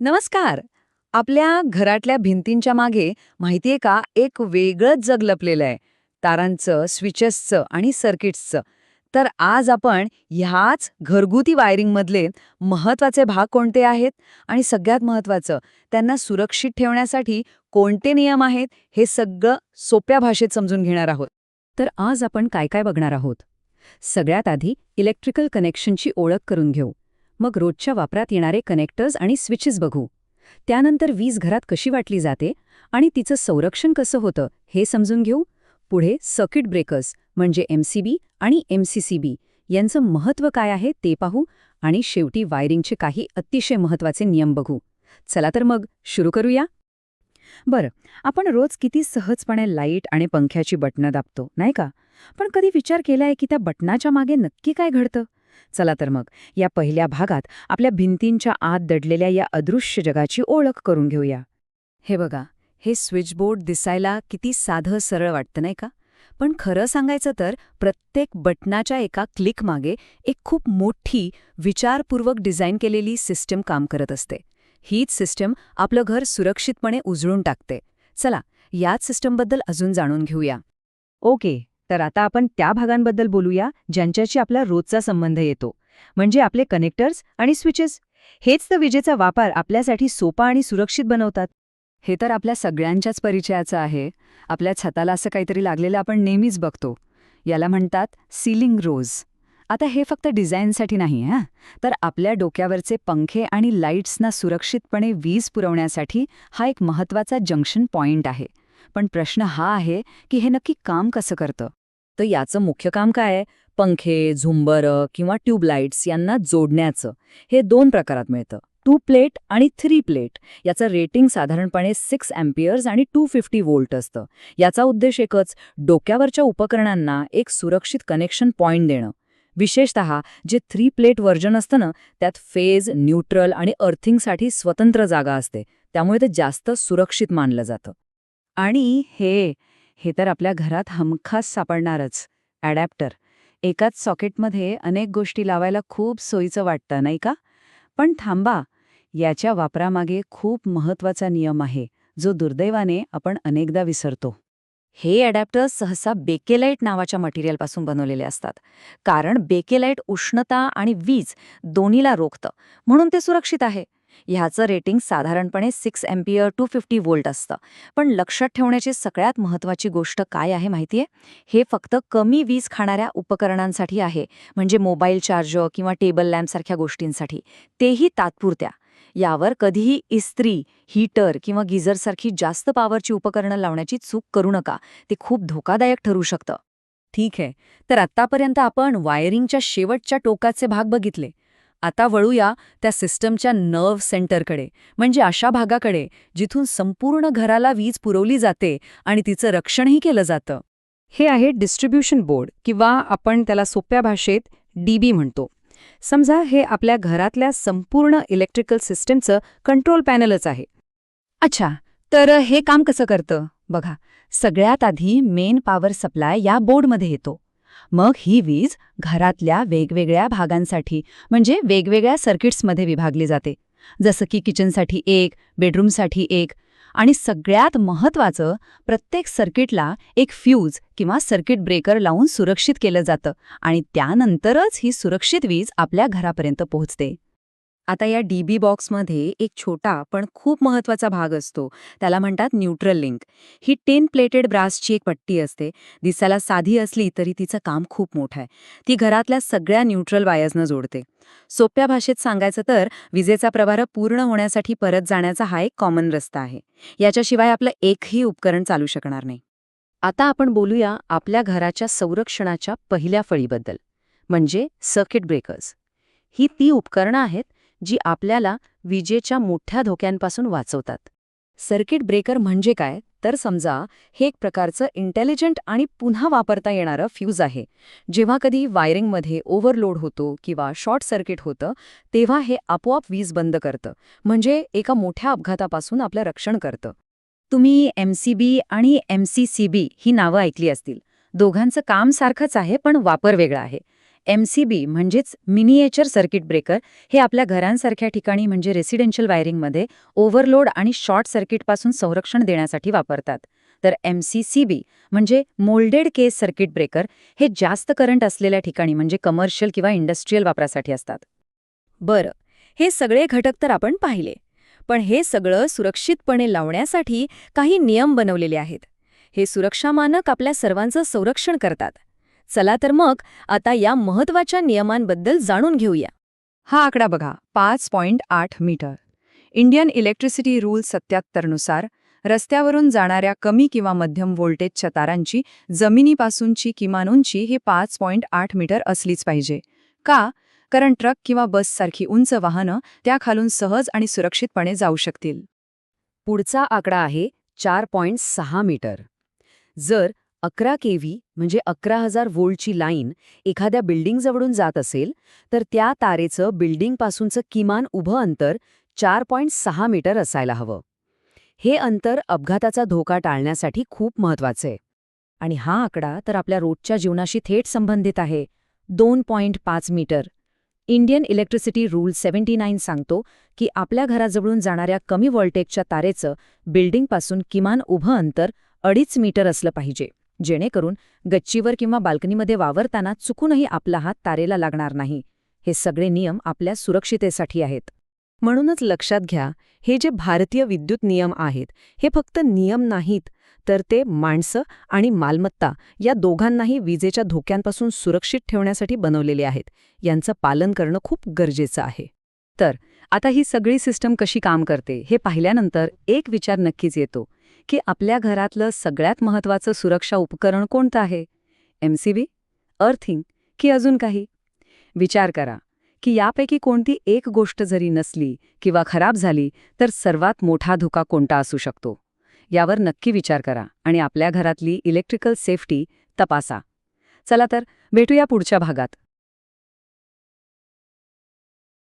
नमस्कार. आपल्या घरातल्या भिंतींच्या मागे माहितीये का एक वेगळंच जग लपलेलं आहे. तारांचं, स्विचेसचं आणि सर्किट्सचं. तर आज आपण ह्याच घरगुती वायरिंगमधले महत्वाचे भाग कोणते आहेत आणि सगळ्यात महत्वाचं त्यांना सुरक्षित ठेवण्यासाठी कोणते नियम आहेत हे सगळं सोप्या भाषेत समजून घेणार आहोत. तर आज आपण काय काय बघणार आहोत. सगळ्यात आधी इलेक्ट्रिकल कनेक्शनची ओळख करून घेऊ. मग रोजच्या वापरात येणारे कनेक्टर्स आणि स्विचेस बघू. त्यानंतर वीज घरात कशी वाटली जाते आणि तिचं संरक्षण कसं होतं हे समजून घेऊ. पुढे सर्किट ब्रेकर्स म्हणजे MCB आणि MCCB यांचं महत्त्व काय आहे ते पाहू आणि शेवटी वायरिंगचे काही अतिशय महत्त्वाचे नियम बघू. चला तर मग सुरू करूया. बरं, आपण रोज किती सहजपणे लाईट आणि पंख्याची बटणं दाबतो, नाही का? पण कधी विचार केलाय की त्या बटनाच्या मागे नक्की काय घडतं? चला तर मग या पहिल्या भागात आपल्या भिंतींच्या आत दडलेल्या या अदृश्य जगाची ओळख करून घेऊया. हे बघा, हे स्विचबोर्ड दिसायला किती साधं सरळ वाटतं नाही का? पण खरं सांगायचं तर प्रत्येक बटनाच्या एका क्लिकमागे एक खूप मोठी, विचारपूर्वक डिझाईन केलेली सिस्टम काम करत असते. हीच सिस्टम आपलं घर सुरक्षितपणे उजळून टाकते. चला, याच सिस्टमबद्दल अजून जाणून घेऊया. ओके, तर आता आपण त्या भागांबद्दल बोलूया ज्यांच्याशी आपला रोजचा संबंध येतो. म्हणजे आपले कनेक्टर्स आणि स्विचेस. हेच तर विजेचा वापर आपल्यासाठी सोपा आणि सुरक्षित बनवतात. हे तर आपल्या सगळ्यांच्याच परिचयाचं आहे. आपल्या छताला असं काहीतरी लागलेलं आपण नेहमीच बघतो. याला म्हणतात सीलिंग रोज. आता हे फक्त डिझाईनसाठी नाही हां, तर आपल्या डोक्यावरचे पंखे आणि लाईट्सना सुरक्षितपणे वीज पुरवण्यासाठी हा एक महत्त्वाचा जंक्शन पॉइंट आहे. पण प्रश्न हा आहे की हे नक्की काम कसं करतं. तर याचं मुख्य काम काय आहे? पंखे, झुंबरं किंवा ट्यूबलाईट्स यांना जोडण्याचं. हे 2 प्रकारात मिळतं, 2 प्लेट आणि 3 प्लेट. याचं रेटिंग साधारणपणे 6 अँपियर्स आणि 250 व्होल्ट असतं. याचा उद्देश एकच, डोक्यावरच्या उपकरणांना एक सुरक्षित कनेक्शन पॉइंट देणं. विशेषतः जे 3 प्लेट व्हर्जन असतं ना, त्यात फेज, न्यूट्रल आणि अर्थिंगसाठी स्वतंत्र जागा असते. त्यामुळे ते जास्त सुरक्षित मानलं जातं. आणि हे तर आपल्या घरात हमखास सापडणारच, ॲडॅप्टर. एकाच सॉकेटमध्ये अनेक गोष्टी लावायला खूप सोयीचं वाटतं नाही का? पण थांबा, याच्या वापरामागे खूप महत्त्वाचा नियम आहे, जो दुर्दैवाने आपण अनेकदा विसरतो. हे ॲडॅप्टर्स सहसा बेकेलाइट नावाच्या मटेरियलपासून बनवलेले असतात. कारण बेकेलाइट उष्णता आणि वीज दोन्हीला रोखतं, म्हणून ते सुरक्षित आहे. ह्याचं रेटिंग साधारणपणे 6 अँपियर 250 व्होल्ट असतं. पण लक्षात ठेवण्याची सगळ्यात महत्त्वाची गोष्ट काय आहे माहितीये? हे फक्त कमी वीज खाणाऱ्या उपकरणांसाठी आहे, म्हणजे मोबाईल चार्जर किंवा टेबल लॅम्पसारख्या गोष्टींसाठी. तेही तात्पुरत्या. यावर कधीही इस्त्री, हीटर किंवा गिझरसारखी जास्त पॉवरची उपकरणं लावण्याची चूक करू नका. ते खूप धोकादायक ठरू शकतं. ठीक आहे, तर आत्तापर्यंत आपण वायरिंगच्या शेवटच्या टोकाचे भाग बघितले. आता वळूया त्या सिस्टमच्या नर्व्ह सेंटरकडे, म्हणजे अशा भागाकडे जिथून संपूर्ण घराला वीज पुरवली जाते आणि तिचं रक्षणही केलं जातं. हे आहे डिस्ट्रीब्युशन बोर्ड, किंवा आपण त्याला सोप्या भाषेत DB म्हणतो. समजा हे आपल्या घरातल्या संपूर्ण इलेक्ट्रिकल सिस्टमचं कंट्रोल पॅनलच आहे. अच्छा, तर हे काम कसं करतं? बघा, सगळ्यात आधी मेन पॉवर सप्लाय या बोर्डमध्ये येतो. मग ही वीज घरातल्या वेगवेगळ्या भागांसाठी, म्हणजे वेगवेगळ्या सर्किट्समध्ये विभागली जाते. जसं की किचनसाठी एक, बेडरूमसाठी एक, आणि सगळ्यात महत्त्वाचं, प्रत्येक सर्किटला एक फ्यूज किंवा सर्किट ब्रेकर लावून सुरक्षित केलं जातं आणि त्यानंतरच ही सुरक्षित वीज आपल्या घरापर्यंत पोहोचते. आता या DB बॉक्समध्ये एक छोटा पण खूप महत्त्वाचा भाग असतो. त्याला म्हणतात न्यूट्रल लिंक. ही 10 प्लेटेड ब्रासची एक पट्टी असते. दिसायला साधी असली तरी तिचं काम खूप मोठं आहे. ती घरातल्या सगळ्या न्यूट्रल वायर्सना जोडते. सोप्या भाषेत सांगायचं तर विजेचा प्रवाह पूर्ण होण्यासाठी परत जाण्याचा हा एक कॉमन रस्ता आहे. याच्याशिवाय आपलं एकही उपकरण चालू शकणार नाही. आता आपण बोलूया आपल्या घराच्या संरक्षणाच्या पहिल्या फळीबद्दल, म्हणजे सर्किट ब्रेकर्स. ही ती उपकरणं आहेत जी आपल्याला विजेच्या मोठ्या धोक्यांपासून वाचवतात. सर्किट ब्रेकर म्हणजे काय? तर समजा हे एक प्रकारचं इंटेलिजंट आणि पुन्हा वापरता येणारं फ्यूज आहे. जेव्हा कधी वायरिंगमध्ये ओव्हरलोड होतो किंवा शॉर्ट सर्किट होतं, तेव्हा हे आपोआप वीज बंद करतं, म्हणजे एका मोठ्या अपघातापासून आपलं रक्षण करतं. तुम्ही MCB आणि MCCB ही नावं ऐकली असतील. दोघांचं काम सारखंच आहे, पण वापर वेगळा आहे. MCB म्हणजेच मिनिएचर सर्किट ब्रेकर हे आपल्या घरांसारख्या ठिकाणी म्हणजे रेसिडेन्शियल वायरिंगमध्ये ओव्हरलोड आणि शॉर्ट सर्किटपासून संरक्षण देण्यासाठी वापरतात. तर MCCB म्हणजे मोल्डेड केस सर्किट ब्रेकर हे जास्त करंट असलेल्या ठिकाणी म्हणजे कमर्शियल किंवा इंडस्ट्रीयल वापरासाठी असतात. बरं, हे सगळे घटक तर आपण पाहिले. पण हे सगळं सुरक्षितपणे लावण्यासाठी काही नियम बनवलेले आहेत. हे सुरक्षा मानक आपल्या सर्वांचं संरक्षण करतात. चला तर मग आता या महत्त्वाच्या नियमांबद्दल जाणून घेऊया. हा आकडा बघा, 5.8 मीटर. इंडियन इलेक्ट्रिसिटी रूल 77 नुसार रस्त्यावरून जाणाऱ्या कमी किंवा मध्यम व्होल्टेजच्या तारांची जमिनीपासूनची किमान उंची ही 5.8 मीटर असलीच पाहिजे. का? कारण ट्रक किंवा बससारखी उंच वाहनं त्या खालून सहज आणि सुरक्षितपणे जाऊ शकतील. पुढचा आकडा आहे 4.6 मीटर. जर 11 केव्ही म्हणजे 11,000 व्होल्टची लाईन एखाद्या बिल्डिंगजवळून जात असेल तर त्या तारेचं बिल्डिंगपासूनचं किमान उभं अंतर 4.6 मीटर असायला हवं. हे अंतर अपघाताचा धोका टाळण्यासाठी खूप महत्वाचं आहे. आणि हा आकडा तर आपल्या रोजच्या जीवनाशी थेट संबंधित आहे. 2.5 मीटर. इंडियन इलेक्ट्रिसिटी रूल 79 सांगतो की आपल्या घराजवळून जाणाऱ्या कमी व्होल्टेजच्या तारेचं बिल्डिंगपासून किमान उभं अंतर 2.5 मीटर असलं पाहिजे, जेणेकरून गच्चीवर किंवा बाल्कनीमध्ये वावरताना चुकूनही आपला हात तारेला लागणार नाही. हे सगळे नियम आपल्या सुरक्षितेसाठी आहेत. म्हणूनच लक्षात घ्या, हे जे भारतीय विद्युत नियम आहेत हे फक्त नियम नाहीत, तर ते माणसं आणि मालमत्ता या दोघांनाही विजेच्या धोक्यांपासून सुरक्षित ठेवण्यासाठी बनवलेले आहेत. यांचं पालन करणं खूप गरजेचं आहे. तर आता ही सगळी सिस्टम कशी काम करते हे पाहिल्यानंतर एक विचार नक्कीच येतो की आपल्या घरातलं सगळ्यात महत्त्वाचं सुरक्षा उपकरण कोणतं आहे? MCB, अर्थिंग की अजून काही? विचार करा की यापैकी कोणती एक गोष्ट जरी नसली किंवा खराब झाली तर सर्वात मोठा धोका कोणता असू शकतो? यावर नक्की विचार करा आणि आपल्या घरातली इलेक्ट्रिकल सेफ्टी तपासा. चला तर भेटूया पुढच्या भागात.